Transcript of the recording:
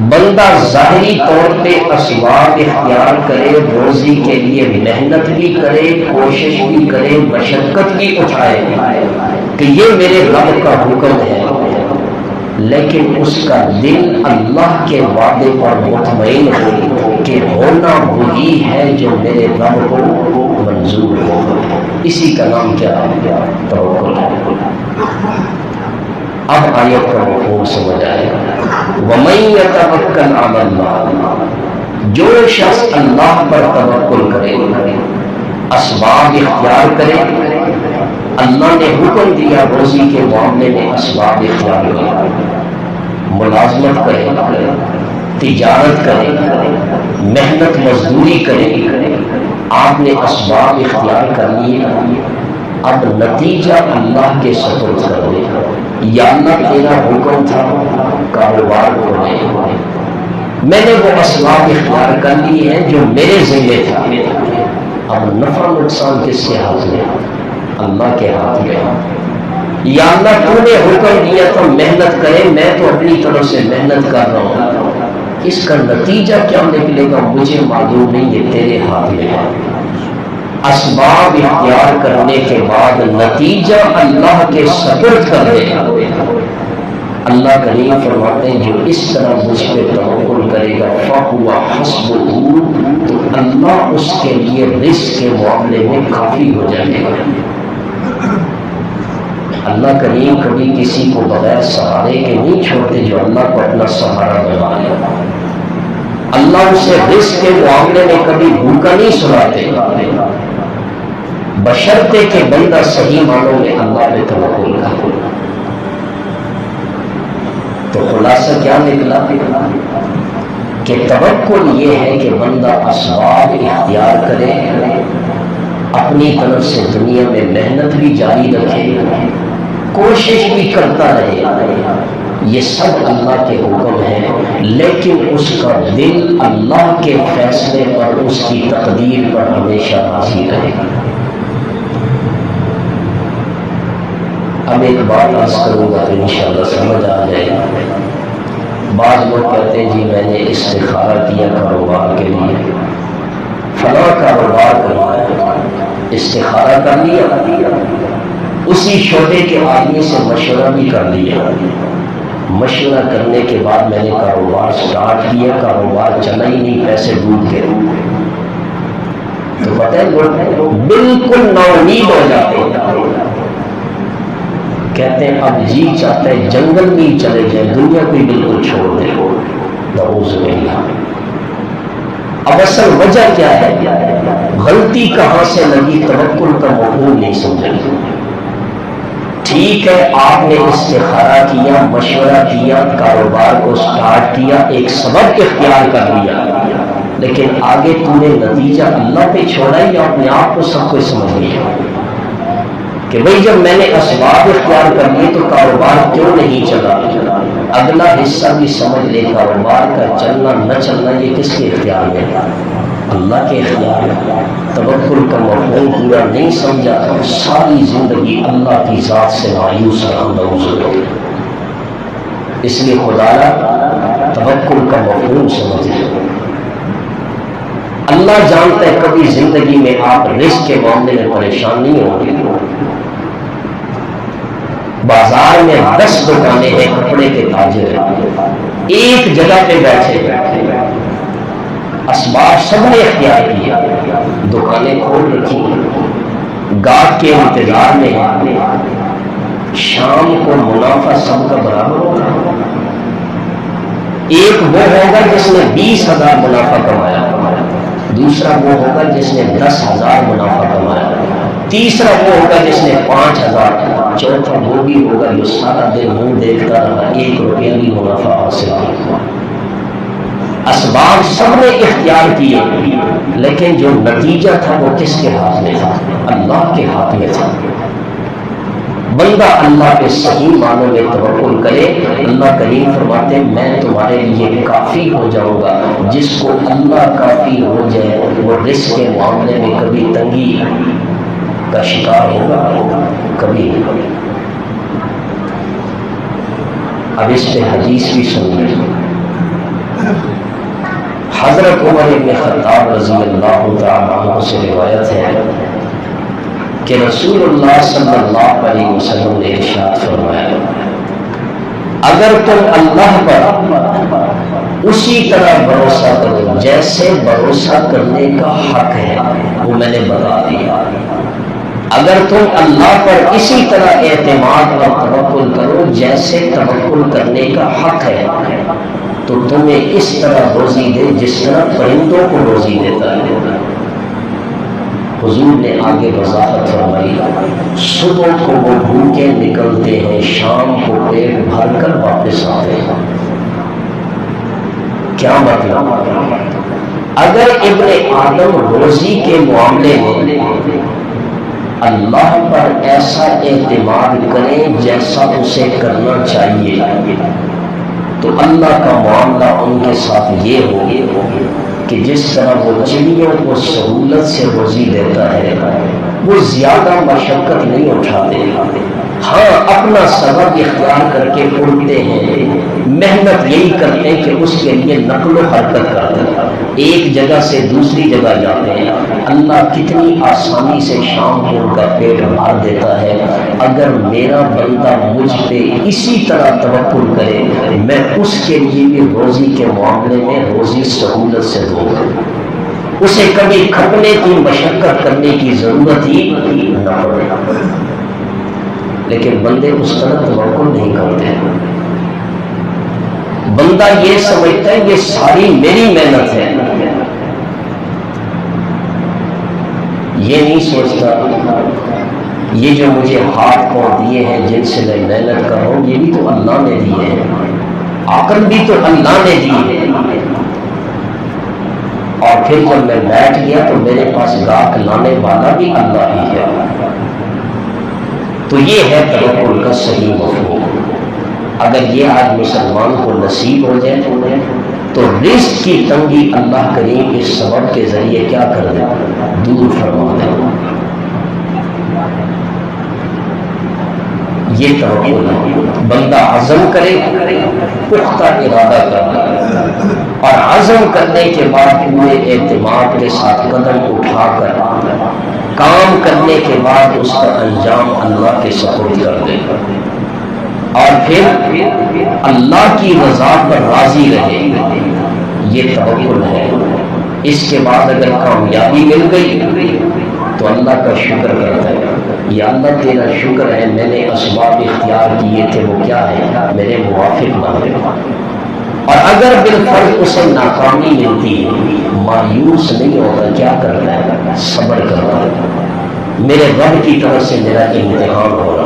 بندہ ظاہری طور پہ اسباب اختیار کرے، روزی کے لیے محنت بھی کرے، کوشش بھی کرے، مشقت بھی اٹھائے کہ یہ میرے رب کا حکم ہے، لیکن اس کا دل اللہ کے وعدے پر مطمئن ہو کہ ہونا وہی ہے جو میرے رب کو منظور ہو، اسی کا نام کیا ہے؟ توکل ہے۔ اب آیت کا مفہوم سمجھ آئے گا۔ وَمَن يَتَوَکَّلْ عَلَى اللَّهِ، جو شخص اللہ پر توکل کرے، اسباب اختیار کرے، اللہ نے حکم دیا روزی کے معاملے میں اسباب اختیار کرے، ملازمت کرے، تجارت کرے، محنت مزدوری کرے، آپ نے اسباب اختیار کر لیے، اب نتیجہ اللہ کے سپرد کر دے۔ یا اللہ تیرا حکم تھا کاروبار کھولے، میں نے وہ اسباب اختیار کر لی ہیں جو میرے ذمہ تھا، اب نفع نقصان کس کے ہاتھ میں؟ اللہ کے ہاتھ میں۔ یا اللہ تو نے حکم دیا تو محنت کرے، میں تو اپنی طرف سے محنت کر رہا ہوں، اس کا نتیجہ کیا نکلے گا مجھے معلوم نہیں، یہ تیرے ہاتھ میں ہے۔ اسباب اختیار کرنے کے بعد نتیجہ اللہ کے سپرد کر دے۔ اللہ کریم فرماتے ہیں جو اس طرح مجھ پہ توکل کرے گا فَهُوَ حَسْبُهُ، تو اللہ اس کے لیے رزق کے معاملے میں کافی ہو جائے گا۔ اللہ کریم کبھی کسی کو بغیر سہارے کے نہیں چھوڑتے، جو اللہ کو اپنا سہارا بنا لے، اللہ اسے رزق کے معاملے میں کبھی بھوکا نہیں سلاتے، بشرطے کہ بندہ صحیح معنوں میں اللہ پہ توکل کرے۔ تو خلاصہ کیا نکلا کہ توکل یہ ہے کہ بندہ اسباب اختیار کرے، اپنی طرف سے دنیا میں محنت بھی جاری رکھے، کوشش بھی کرتا رہے، یہ سب اللہ کے حکم ہیں، لیکن اس کا دل اللہ کے فیصلے پر، اس کی تقدیر پر ہمیشہ راضی رہے۔ اب ایک بات عرض کروں گا تو انشاءاللہ سمجھ آ جائے گا۔ بعض لوگ کہتے ہیں جی میں نے استخارہ کیا کاروبار کے لیے، فلاں کاروبار کروایا، استخارہ کر لیا، اسی شعبے کے آدمی سے مشورہ بھی کر لیا، مشورہ کرنے کے بعد میں نے کاروبار سٹارٹ کیا، کاروبار چلا ہی نہیں، پیسے ڈوب گئے، تو پتہ ہے لوگ بالکل نا امید ہو جاتے ہیں، کہتے ہیں اب جی چاہتا ہے جنگل میں ہی چلے جائیں، دنیا کو ہی بالکل چھوڑ دیں، نعوذ باللہ۔ اب اصل وجہ کیا ہے؟ غلطی کہاں سے لگی؟ توکل کا مفہوم نہیں سمجھا۔ ٹھیک ہے آپ نے استخارہ کیا، مشورہ کیا، کاروبار کو سٹارٹ کیا، ایک سبب اختیار کر لیا، لیکن آگے تم نے نتیجہ اللہ پہ چھوڑا یا اپنے آپ کو سب کچھ سمجھ لیا کہ بھئی جب میں نے اسباب اختیار کر لیے تو کاروبار کیوں نہیں چلا؟ اگلا حصہ بھی سمجھ لے، کاروبار کا چلنا نہ چلنا یہ کس کے اختیار میں ہے؟ اللہ کے اختیار میں۔ توکل کا مفہوم پورا نہیں سمجھا، ساری زندگی اللہ کی ذات سے مایوس رہا۔ اس لیے خدا توکل کا مفہوم سمجھے۔ اللہ جانتا ہے کبھی زندگی میں آپ رزق کے معاملے میں پریشان نہیں ہوں گے۔ بازار میں 10 دکانیں ہیں، کپڑے کے تاجر ہیں، ایک جگہ پہ بیٹھے، اسباب سب نے اختیار کیا، دکانیں کھول رکھی، گاہک کے انتظار میں ہیں، شام کو منافع سب کا برابر ہوگا۔ ایک وہ ہوگا جس نے 20,000 منافع کمایا، دوسرا وہ ہوگا جس نے 10,000 منافع کمایا، تیسرا وہ ہوگا جس نے 5,000، چوتھا وہ بھی ہوگا جو سارا دن منہ دیکھتا رہا، 1 روپیہ بھی منافع حاصل کیا۔ اسباب سب نے اختیار کیے، لیکن جو نتیجہ تھا وہ کس کے ہاتھ میں تھا؟ اللہ کے ہاتھ میں تھا۔ بندہ اللہ پہ صحیح معنوں میں توکل کرے، اللہ کریم فرماتے ہیں میں تمہارے لیے کافی ہو جاؤں گا۔ جس کو اللہ کافی ہو جائے وہ رزق کے معاملے میں کبھی تنگی کا شکار ہوگا کبھی نہیں۔ اب اس پہ حدیث بھی سنیے، حضرت عمر بن خطاب رضی اللہ تعالیٰ عنہ سے روایت ہے کہ رسول اللہ صلی اللہ علیہ وسلم نے ارشاد فرمایا اگر تم اللہ پر اسی طرح بھروسہ کرو جیسے بھروسہ کرنے کا حق ہے، وہ میں نے بتا دیا، اگر تم اللہ پر اسی طرح اعتماد اور توکل کرو جیسے توکل کرنے کا حق ہے تو تمہیں اس طرح روزی دے جس طرح پرندوں کو روزی دیتا ہے۔ حضور نے آگے وضاحت فرمائی صبح کو وہ بھوکے نکلتے ہیں، شام کو پیٹ بھر کر واپس آتے ہیں۔ کیا مطلب؟ اگر ابن آدم روزی کے معاملے میں اللہ پر ایسا اعتماد کریں جیسا اسے کرنا چاہیے تو اللہ کا معاملہ ان کے ساتھ یہ ہو کہ جس طرح وہ چڑیوں کو سہولت سے روزی دیتا ہے، وہ زیادہ مشقت نہیں اٹھاتے، ہاں اپنا سبب اختیار کر کے اڑتے ہیں، محنت یہی کرتے ہیں کہ اس کے لیے نقل و حرکت کرتے ہیں، ایک جگہ سے دوسری جگہ جاتے ہیں، اللہ کتنی آسانی سے شام کو ان کا پیٹ بھر دیتا ہے۔ اگر میرا بندہ مجھ پہ اسی طرح توکل کرے میں اس کے لیے بھی روزی کے معاملے میں روزی سہولت سے دوں گا، اسے کبھی کھپنے کی مشقت کرنے کی ضرورت ہی نہ پڑے۔ لیکن بندے اس طرح توکل نہیں کرتے، بندہ یہ سمجھتا ہے یہ ساری میری محنت ہے، یہ نہیں سوچتا یہ جو مجھے ہاتھ پاؤں دیے ہیں جن سے میں محنت کر رہا ہوں یہ بھی تو اللہ نے دیے ہیں، عقل بھی تو اللہ نے دی ہے، اور پھر جب میں بیٹھ گیا تو میرے پاس گاہک لانے والا بھی اللہ ہی ہے۔ تو یہ ہے توکل کا صحیح مفہوم۔ اگر یہ آج مسلمان کو نصیب ہو جائے تو رزق کی تنگی اللہ کریم اس سبب کے ذریعے کیا کر دے، دور فرما دے۔ یہ توکل ہے، بندہ عزم کرے، پختہ ارادہ کرے، اور عزم کرنے کے بعد پورے اعتماد کے ساتھ قدم اٹھا کر کام کرنے کے بعد اس کا انجام اللہ کے سپرد کر دے اور پھر اللہ کی رضا پر راضی رہے، یہ توکل ہے۔ اس کے بعد اگر کامیابی مل گئی تو اللہ کا شکر کرتا ہے، یا اللہ تیرا شکر ہے میں نے اسباب اختیار کیے تھے وہ کیا ہے میرے موافق نہ ہوئے۔ اور اگر بالفرض اسے ناکامی ملتی ہے مایوس نہیں ہوتا، کیا کرنا ہے، صبر کرنا ہے، میرے رب کی طرف سے میرا امتحان ہو رہا